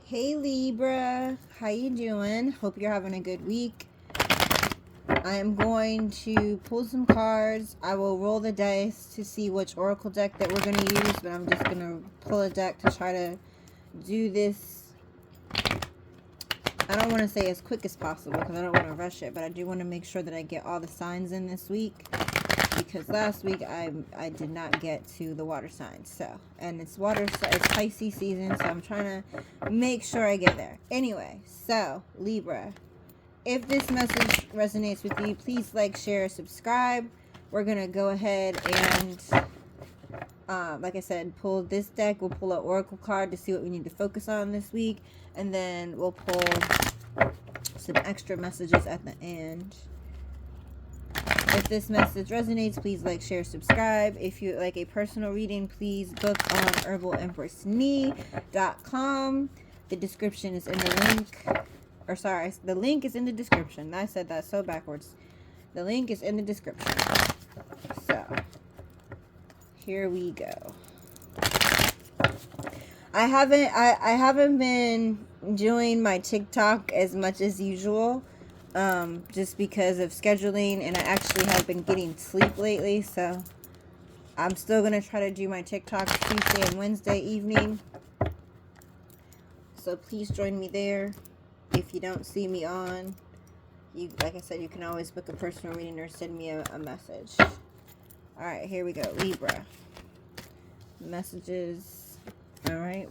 Hey Libra, how you doing? Hope you're having a good week. I am going to pull some cards. I will roll the dice to see which oracle deck that we're going to use, but I'm just going to pull a deck to try to do this. I don't want to say as quick as possible because I don't want to rush it, but I do want to make sure that I get all the signs in this week, because last week I did not get to the water signs. So, and it's Pisces season, so I'm trying to make sure I get there. Anyway, so Libra, if this message resonates with you, please like, share, subscribe. We're gonna go ahead and like I said, pull this deck. We'll pull an oracle card to see what we need to focus on this week, and then we'll pull some extra messages at the end. If this message resonates, please like, share, subscribe. If you like a personal reading, please book on herbalempressnee.com. The description is in the link. Or sorry, the link is in the description. I said that so backwards. The link is in the description. So, here we go. I haven't been doing my TikTok as much as usual. Just because of scheduling, and I actually have been getting sleep lately, so I'm still gonna try to do my TikTok Tuesday and Wednesday evening, so please join me there. If you don't see me on, you, like I said, you can always book a personal reading or send me a message. Alright, here we go. Libra, messages. Alright,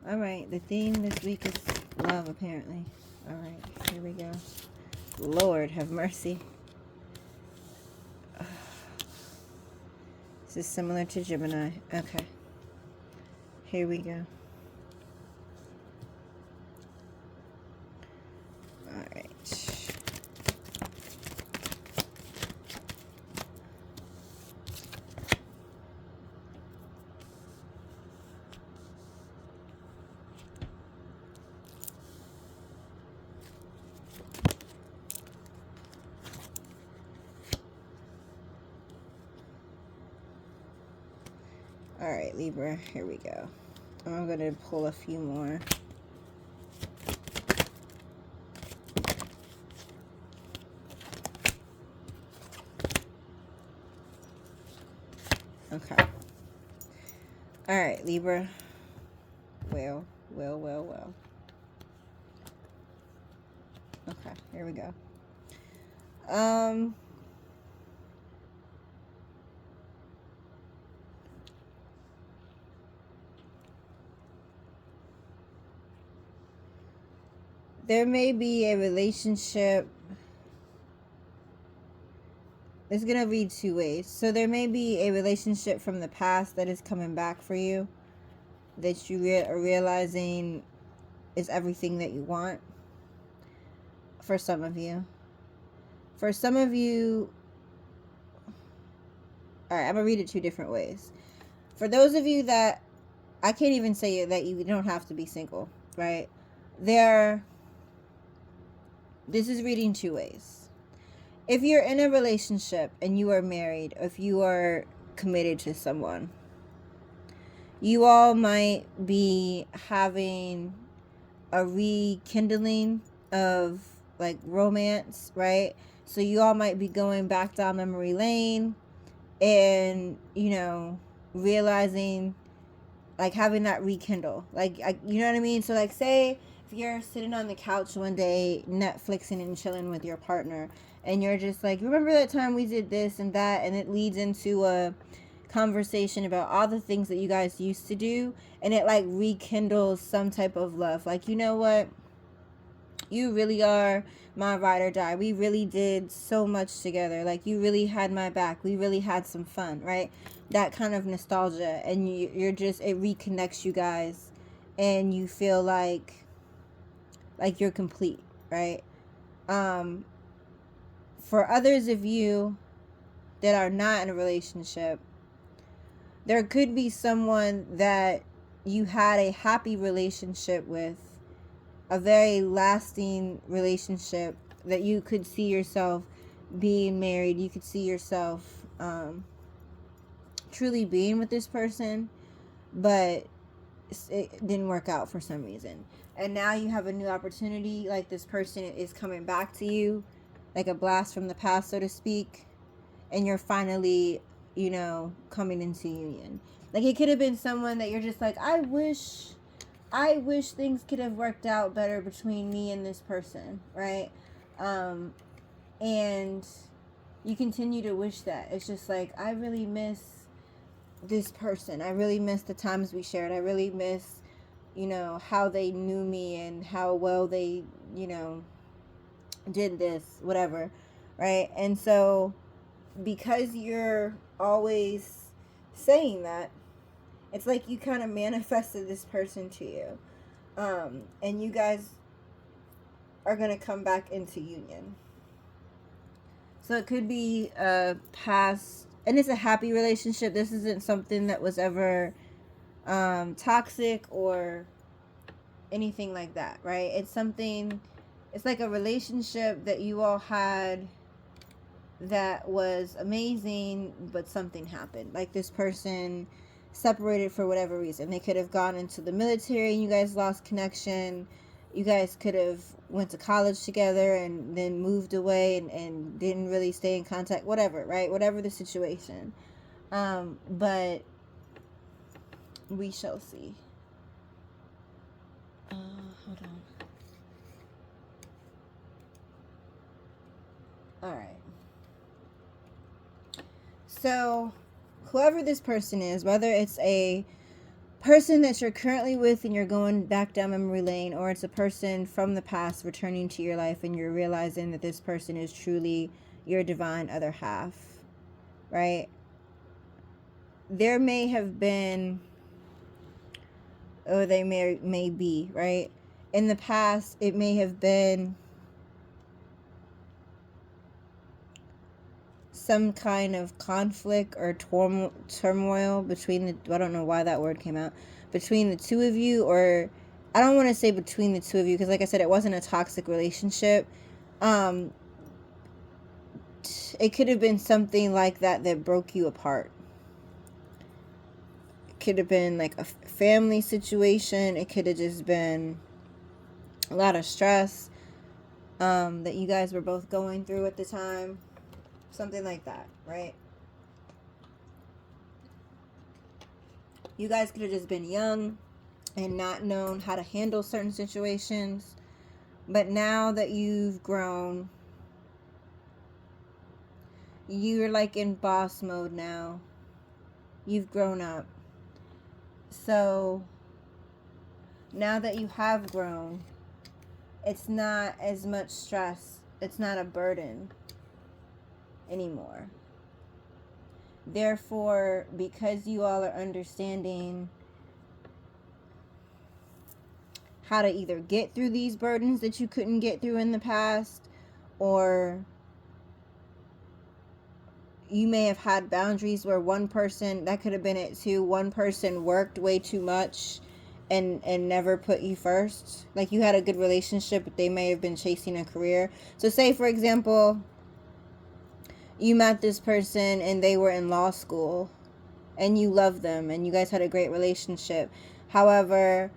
alright, the theme this week is love, apparently. Alright, here we go. Lord have mercy. This is similar to Gemini. Okay. Here we go. Alright. Alright, Libra, here we go. I'm going to pull a few more. Okay. Alright, Libra. Well. Okay, here we go. There may be a relationship. It's going to read two ways. So there may be a relationship from the past that is coming back for you, that you are realizing is everything that you want. For some of you. For some of you, alright, I'm going to read it two different ways. For those of you that, I can't even say that you don't have to be single, right? This is reading two ways. If you're in a relationship and you are married, if you are committed to someone, you all might be having a rekindling of like romance, right? So you all might be going back down memory lane and, you know, realizing, like, having that rekindle, like, you know what I mean? So like, say if you're sitting on the couch one day Netflixing and chilling with your partner, and you're just like, remember that time we did this and that, and it leads into a conversation about all the things that you guys used to do, and it like rekindles some type of love. Like, you know what, you really are my ride or die. We really did so much together. Like, you really had my back. We really had some fun, right? That kind of nostalgia. And you're just, it reconnects you guys. And you feel like you're complete, right? For others of you that are not in a relationship, there could be someone that you had a happy relationship with, a very lasting relationship, that you could see yourself being married. You could see yourself truly being with this person, but it didn't work out for some reason. And now you have a new opportunity, like this person is coming back to you, like a blast from the past, so to speak, and you're finally, coming into union. Like it could have been someone that you're just like, I wish things could have worked out better between me and this person, right? And you continue to wish that. It's just like, I really miss this person. I really miss the times we shared. I really miss, how they knew me and how well they, did this, whatever, right? And so, because you're always saying that, it's like you kind of manifested this person to you. And you guys are going to come back into union. So it could be a past, and it's a happy relationship. This isn't something that was ever toxic or anything like that, right? It's like a relationship that you all had that was amazing, but something happened. Like this person separated for whatever reason. They could have gone into the military and you guys lost connection. You guys could have went to college together and then moved away and didn't really stay in contact, whatever, right? Whatever the situation. But we shall see. Hold on. All right. So, whoever this person is, whether it's a person that you're currently with and you're going back down memory lane, or it's a person from the past returning to your life and you're realizing that this person is truly your divine other half, right? There may have been, or they may be, right? In the past, it may have been some kind of conflict or turmoil between I don't know why that word came out, between the two of you, or I don't want to say between the two of you, because like I said, it wasn't a toxic relationship. It could have been something like that broke you apart. It could have been like a family situation. It could have just been a lot of stress that you guys were both going through at the time. Something like that, right? You guys could have just been young and not known how to handle certain situations. But now that you've grown, you're like in boss mode now. You've grown up. So now that you have grown, it's not as much stress. It's not a burden anymore. Therefore, because you all are understanding how to either get through these burdens that you couldn't get through in the past, or you may have had boundaries where one person, that could have been it too, one person worked way too much and never put you first. Like you had a good relationship, but they may have been chasing a career. So say, for example, you met this person and they were in law school and you loved them and you guys had a great relationship. However,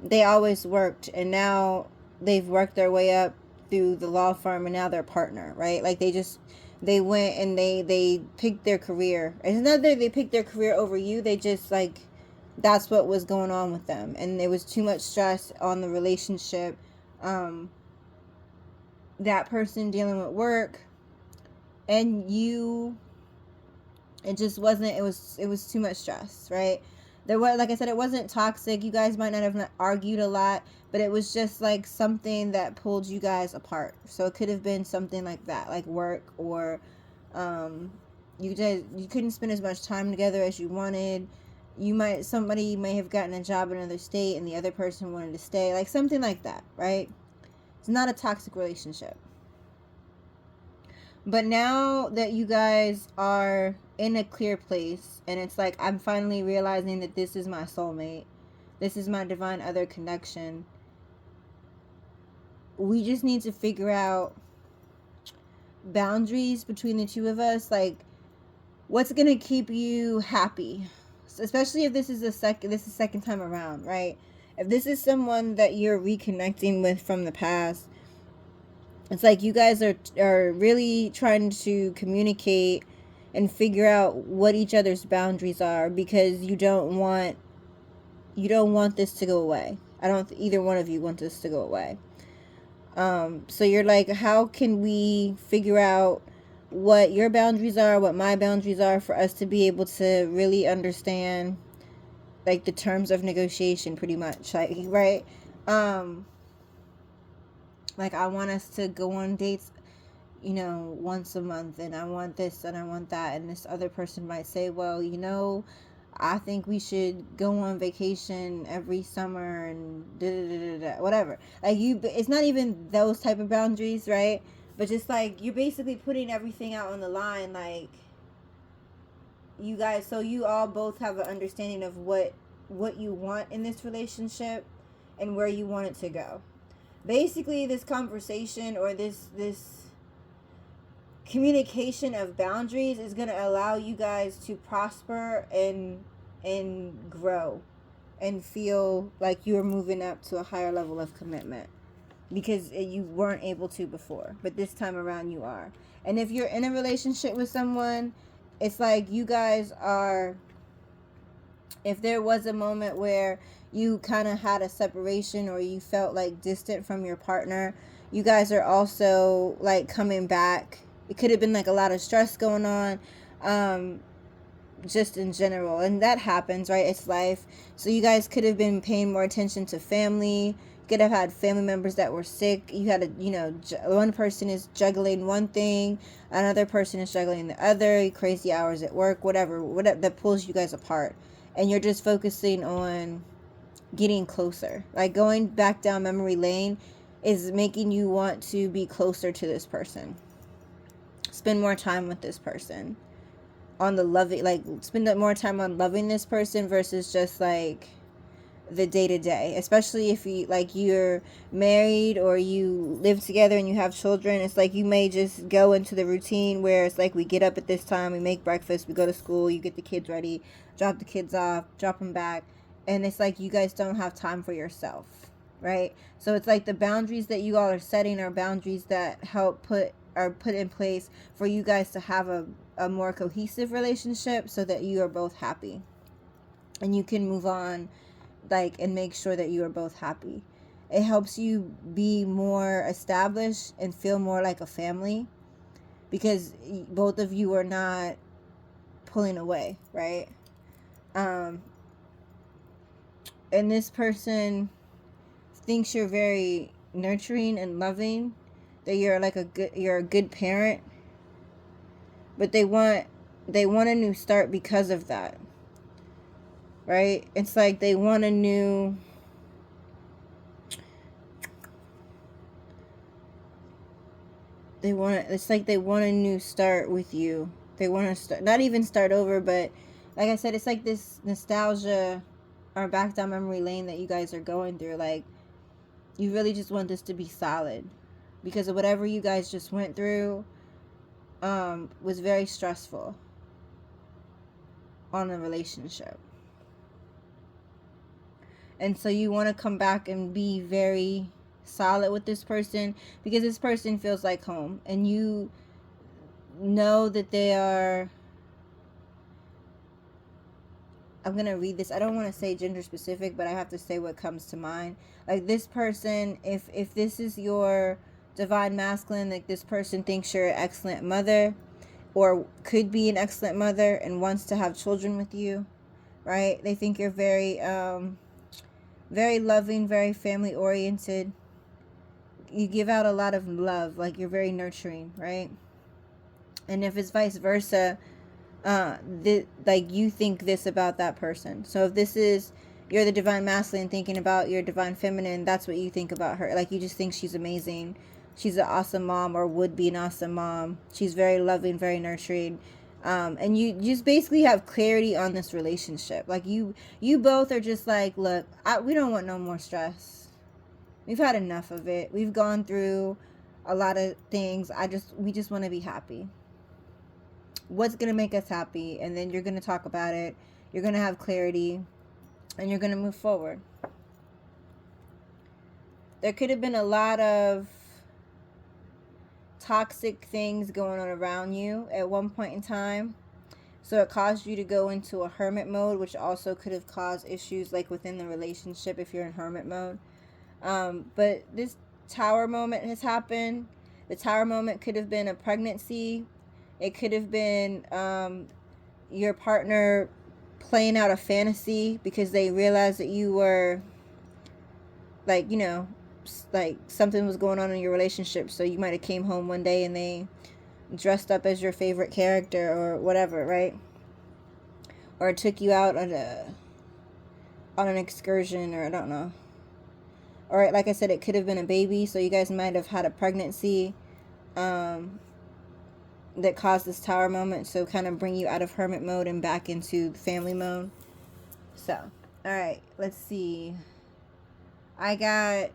they always worked, and now they've worked their way up through the law firm and now they're a partner, right? Like they went and they picked their career. It's not that they picked their career over you. They just like, that's what was going on with them. And there was too much stress on the relationship. That person dealing with work, and you, it just wasn't, it was too much stress, right? There was, like I said, it wasn't toxic. You guys might not have argued a lot, but it was just like something that pulled you guys apart. So it could have been something like that, like work, or you couldn't spend as much time together as you wanted. Somebody may have gotten a job in another state and the other person wanted to stay, like something like that, right? It's not a toxic relationship. But now that you guys are in a clear place, and it's like, I'm finally realizing that this is my soulmate, this is my divine other connection, we just need to figure out boundaries between the two of us. Like, what's gonna keep you happy? especially if this is second time around, right? If this is someone that you're reconnecting with from the past, it's like you guys are really trying to communicate and figure out what each other's boundaries are, because you don't want this to go away. I don't either one of you want this to go away. So you're like, how can we figure out what your boundaries are, what my boundaries are, for us to be able to really understand, like, the terms of negotiation, pretty much, like, right? Like, I want us to go on dates, once a month, and I want this and I want that, and this other person might say, well, I think we should go on vacation every summer and da da da da, whatever. Like, it's not even those type of boundaries, right? But just like, you're basically putting everything out on the line, like, you guys, so you all both have an understanding of what you want in this relationship and where you want it to go. Basically, this conversation, or this communication of boundaries, is going to allow you guys to prosper and grow and feel like you're moving up to a higher level of commitment, because you weren't able to before, but this time around you are. And if you're in a relationship with someone, it's like you guys are, if there was a moment where you kind of had a separation, or you felt like distant from your partner, you guys are also like coming back. It could have been like a lot of stress going on, just in general, and that happens, right? It's life. So you guys could have been paying more attention to family. Could have had family members that were sick. You had one person is juggling one thing, another person is juggling the other, crazy hours at work, whatever that pulls you guys apart, and you're just focusing on getting closer. Like, going back down memory lane is making you want to be closer to this person, spend more time with this person, on the loving, like, spend more time on loving this person versus just like the day-to-day. Especially if you're married, or you live together and you have children. It's like you may just go into the routine where it's like, we get up at this time, we make breakfast, we go to school, you get the kids ready, drop the kids off, drop them back, and it's like you guys don't have time for yourself, right? So it's like the boundaries that you all are setting are boundaries that are put in place for you guys to have a more cohesive relationship, so that you are both happy and you can move on, like, and make sure that you are both happy. It helps you be more established and feel more like a family, because both of you are not pulling away, right? And this person thinks you're very nurturing and loving, that you're a good parent, but they want a new start because of that, right? It's like they want a new, it's like they want a new start with you. They want to start, not even start over, but like I said, it's like this nostalgia or back down memory lane that you guys are going through. Like, you really just want this to be solid, because of whatever you guys just went through was very stressful on the relationship. And so you want to come back and be very solid with this person, because this person feels like home, and you know that they are, I'm going to read this. I don't want to say gender specific, but I have to say what comes to mind. Like, this person, if this is your divine masculine, like, this person thinks you're an excellent mother, or could be an excellent mother, and wants to have children with you, right? They think you're very very loving, very family oriented. You give out a lot of love, like, you're very nurturing, right? And if it's vice versa, like, you think this about that person. So if this is, you're the divine masculine thinking about your divine feminine, that's what you think about her. Like, you just think she's amazing, she's an awesome mom, or would be an awesome mom, she's very loving, very nurturing. And you just basically have clarity on this relationship. Like, you both are just like, look, we don't want no more stress. We've had enough of it. We've gone through a lot of things. We just want to be happy. What's going to make us happy? And then you're going to talk about it. You're going to have clarity, and you're going to move forward. There could have been a lot of toxic things going on around you at one point in time. So it caused you to go into a hermit mode, which also could have caused issues like within the relationship if you're in hermit mode. But this tower moment has happened. The tower moment could have been a pregnancy. It could have been your partner playing out a fantasy because they realized that you were like, you know, like something was going on in your relationship. So you might have came home one day and they dressed up as your favorite character or whatever, right? Or took you out on an excursion, or I don't know. Or like I said, it could have been a baby, so you guys might have had a pregnancy that caused this tower moment, so kind of bring you out of hermit mode and back into family mode. So, all right, let's see. I got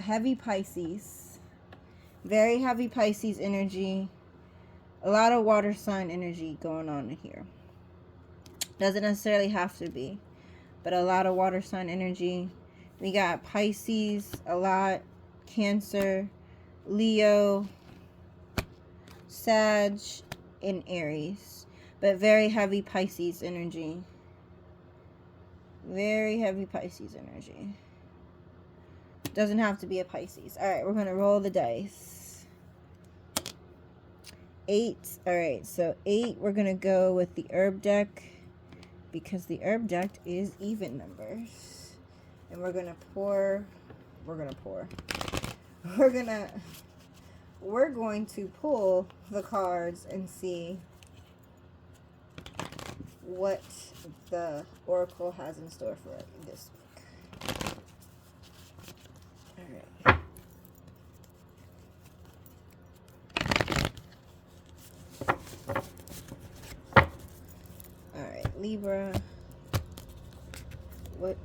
heavy Pisces. Very heavy Pisces energy. A lot of water sign energy going on in here. Doesn't necessarily have to be, but a lot of water sign energy. We got Pisces a lot, Cancer, Leo, Sag, and Aries. But very heavy Pisces energy. Very heavy Pisces energy. Doesn't have to be a Pisces. Alright, we're going to roll the dice. 8. Alright, so 8, we're going to go with the herb deck, because the herb deck is even numbers. And we're going to pull the cards and see what the oracle has in store for this week. All right. All right, Libra. What?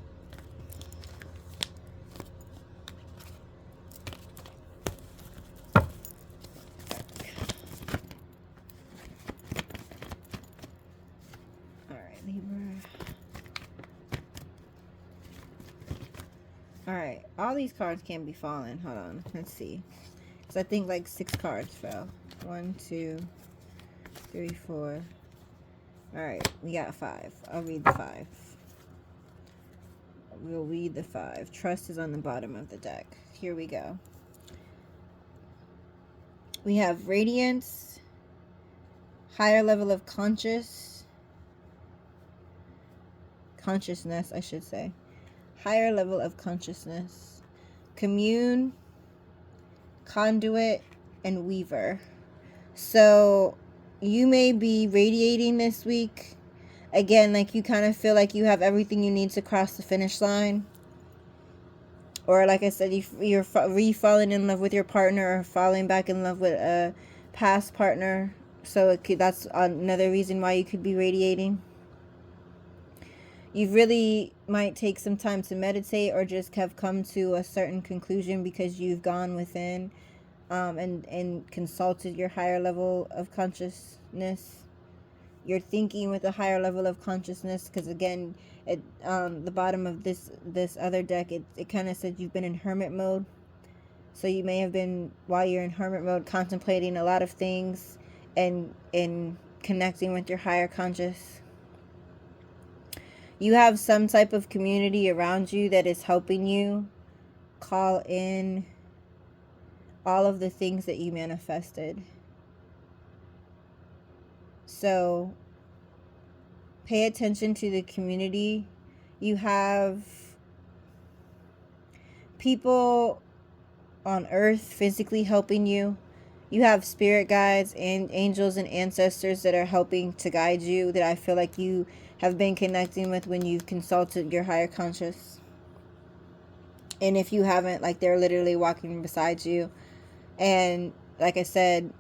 Alright, all these cards can be falling. Hold on, let's see. Because I think like 6 cards fell. 1, 2, 3, 4. Alright, we got 5. I'll read the 5. We'll read the 5. Trust is on the bottom of the deck. Here we go. We have radiance, higher level of consciousness, I should say. Higher level of consciousness, commune, conduit, and weaver. So you may be radiating this week. Again, like you kind of feel like you have everything you need to cross the finish line. Or like I said, you're falling in love with your partner, or falling back in love with a past partner. So that's another reason why you could be radiating. You really might take some time to meditate, or just have come to a certain conclusion because you've gone within and consulted your higher level of consciousness. You're thinking with a higher level of consciousness, because again, at the bottom of this other deck, it kind of said you've been in hermit mode. So you may have been, while you're in hermit mode, contemplating a lot of things and connecting with your higher conscious. You have some type of community around you that is helping you call in all of the things that you manifested. So pay attention to the community. You have people on earth physically helping you. You have spirit guides and angels and ancestors that are helping to guide you, that I feel like you have been connecting with when you've consulted your higher conscious. And if you haven't, like, they're literally walking beside you. And like I said,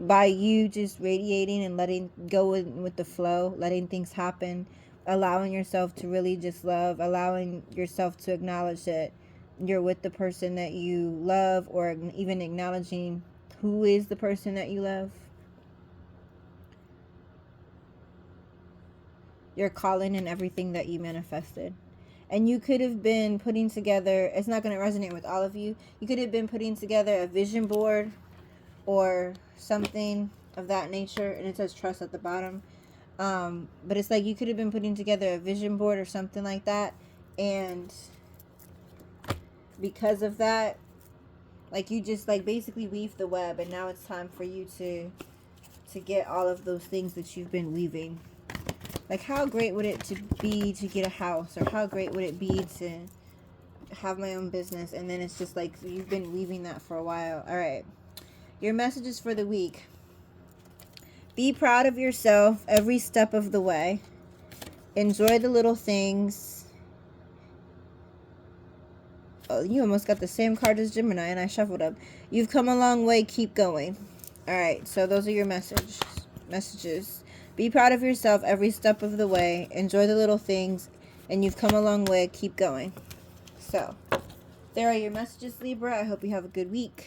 by you just radiating and letting go with the flow, letting things happen, allowing yourself to really just love, allowing yourself to acknowledge that you're with the person that you love, or even acknowledging who is the person that you love. your calling and everything that you manifested. And you could have been putting together, it's not going to resonate with all of you. You could have been putting together a vision board or something of that nature. And it says trust at the bottom. But it's like you could have been putting together a vision board or something like that. And because of that, like you just like basically weave the web. And now it's time for you to get all of those things that you've been weaving. Like, how great would it to be to get a house? Or how great would it be to have my own business? And then it's just like you've been weaving that for a while. All right. Your messages for the week. Be proud of yourself every step of the way. Enjoy the little things. Oh, you almost got the same card as Gemini, and I shuffled up. You've come a long way. Keep going. All right. So those are your messages. Be proud of yourself every step of the way. Enjoy the little things. And you've come a long way. Keep going. So, there are your messages, Libra. I hope you have a good week.